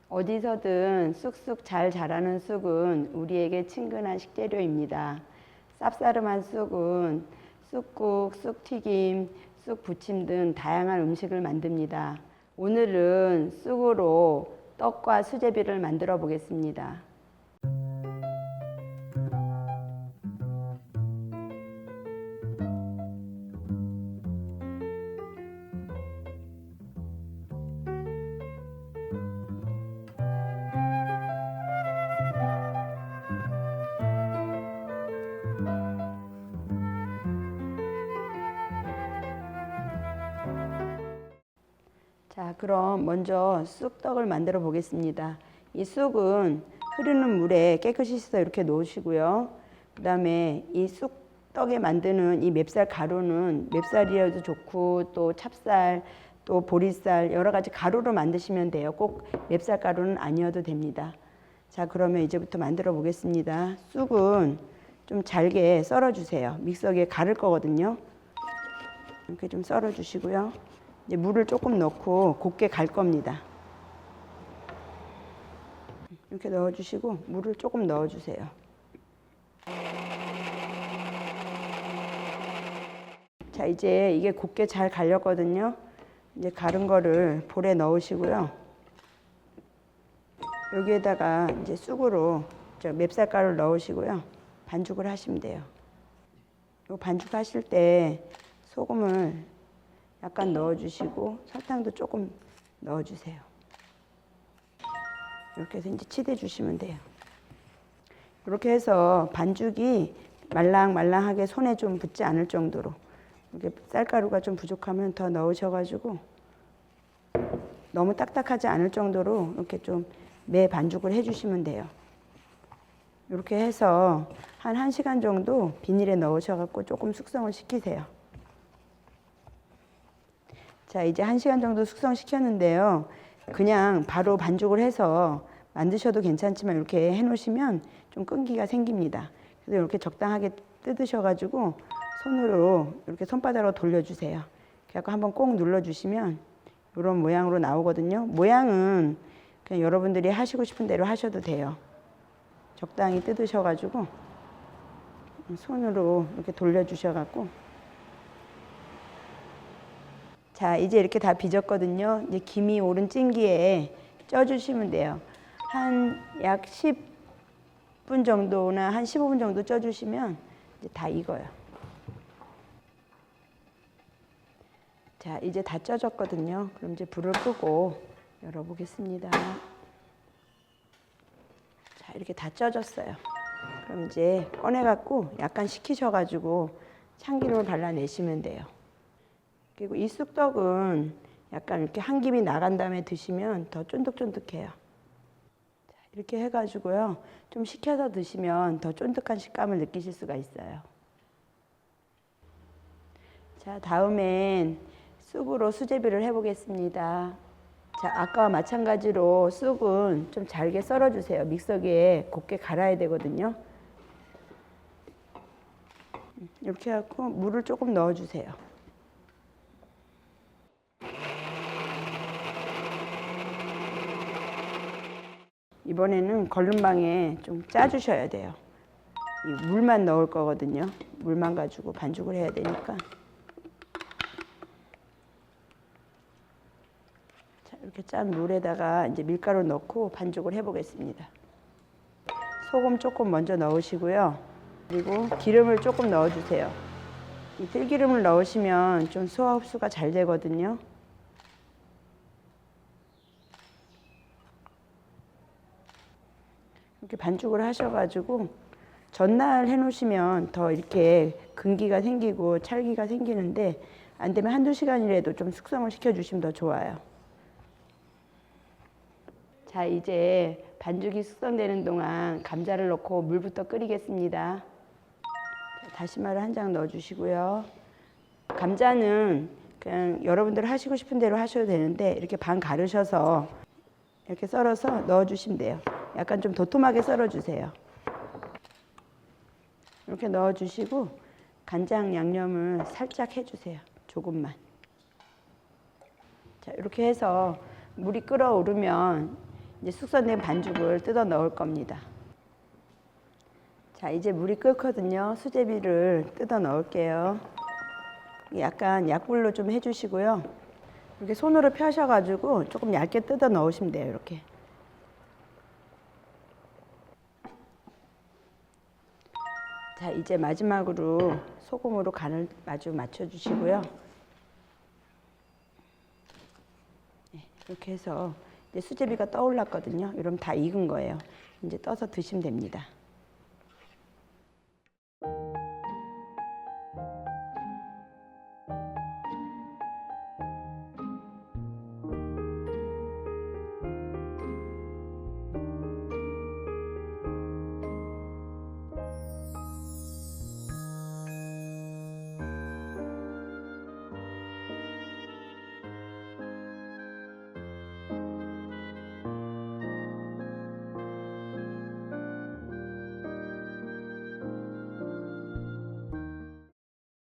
어디서든 쑥쑥 잘 자라는 쑥은 우리에게 친근한 식재료입니다. 쌉싸름한 쑥은 쑥국, 쑥튀김, 쑥부침 등 다양한 음식을 만듭니다. 오늘은 쑥으로 떡과 수제비를 만들어 보겠습니다. 자, 그럼 먼저 쑥떡을 만들어 보겠습니다. 이 쑥은 흐르는 물에 깨끗이 씻어 이렇게 놓으시고요. 그 다음에 이 쑥떡에 만드는 이 맵쌀 가루는 맵쌀이어도 좋고 또 찹쌀 또 보리쌀 여러 가지 가루로 만드시면 돼요. 꼭 맵쌀 가루는 아니어도 됩니다. 자, 그러면 이제부터 만들어 보겠습니다. 쑥은 좀 잘게 썰어 주세요. 믹서기에 갈을 거거든요. 이렇게 좀 썰어 주시고요. 이제 물을 조금 넣고 곱게 갈 겁니다. 이렇게 넣어주시고 물을 조금 넣어주세요. 자, 이제 이게 곱게 잘 갈렸거든요. 이제 갈은 거를 볼에 넣으시고요. 여기에다가 이제 쑥으로 맵쌀가루를 넣으시고요. 반죽을 하시면 돼요. 이 반죽하실 때 소금을 약간 넣어주시고 설탕도 조금 넣어주세요. 이렇게 해서 이제 치대 주시면 돼요. 이렇게 해서 반죽이 말랑말랑하게 손에 좀 붙지 않을 정도로 이렇게 쌀가루가 좀 부족하면 더 넣으셔가지고 너무 딱딱하지 않을 정도로 이렇게 좀 매 반죽을 해주시면 돼요. 이렇게 해서 한 1시간 정도 비닐에 넣으셔갖고 조금 숙성을 시키세요. 자, 이제 1시간 정도 숙성시켰는데요. 그냥 바로 반죽을 해서 만드셔도 괜찮지만 이렇게 해 놓으시면 좀 끈기가 생깁니다. 그래서 이렇게 적당하게 뜯으셔가지고 손으로 이렇게 손바닥으로 돌려주세요. 그래서 한번 꼭 눌러주시면 이런 모양으로 나오거든요. 모양은 그냥 여러분들이 하시고 싶은 대로 하셔도 돼요. 적당히 뜯으셔가지고 손으로 이렇게 돌려주셔갖고 자, 이제 이렇게 다 빚었거든요. 이제 김이 오른 찜기에 쪄주시면 돼요. 한 약 10분 정도나 한 15분 정도 쪄주시면 이제 다 익어요. 자, 이제 다 쪄졌거든요. 그럼 이제 불을 끄고 열어보겠습니다. 자, 이렇게 다 쪄졌어요. 그럼 이제 꺼내갖고 약간 식히셔가지고 참기름을 발라내시면 돼요. 그리고 이 쑥떡은 약간 이렇게 한 김이 나간 다음에 드시면 더 쫀득쫀득해요. 자, 이렇게 해가지고요. 좀 식혀서 드시면 더 쫀득한 식감을 느끼실 수가 있어요. 자, 다음엔 쑥으로 수제비를 해보겠습니다. 자, 아까와 마찬가지로 쑥은 좀 잘게 썰어주세요. 믹서기에 곱게 갈아야 되거든요. 이렇게 해갖고 물을 조금 넣어주세요. 이번에는 걸름방에 좀 짜주셔야 돼요. 이 물만 넣을 거거든요. 물만 가지고 반죽을 해야 되니까. 자, 이렇게 짠 물에다가 이제 밀가루 넣고 반죽을 해보겠습니다. 소금 조금 먼저 넣으시고요. 그리고 기름을 조금 넣어주세요. 이 들기름을 넣으시면 좀 소화 흡수가 잘 되거든요. 이렇게 반죽을 하셔가지고 전날 해놓으시면 더 이렇게 근기가 생기고 찰기가 생기는데 안 되면 한두 시간이라도 좀 숙성을 시켜주시면 더 좋아요. 자, 이제 반죽이 숙성되는 동안 감자를 넣고 물부터 끓이겠습니다. 자, 다시마를 한 장 넣어주시고요. 감자는 그냥 여러분들 하시고 싶은 대로 하셔도 되는데 이렇게 반 가르셔서 이렇게 썰어서 넣어주시면 돼요. 약간 좀 도톰하게 썰어주세요. 이렇게 넣어주시고 간장 양념을 살짝 해주세요. 조금만. 자, 이렇게 해서 물이 끓어오르면 이제 숙성된 반죽을 뜯어 넣을 겁니다. 자, 이제 물이 끓거든요. 수제비를 뜯어 넣을게요. 약간 약불로 좀 해주시고요. 이렇게 손으로 펴셔가지고 조금 얇게 뜯어 넣으시면 돼요. 이렇게. 자, 이제 마지막으로 소금으로 간을 마주 맞춰주시고요. 이렇게 해서 이제 수제비가 떠올랐거든요. 이러면 다 익은 거예요. 이제 떠서 드시면 됩니다.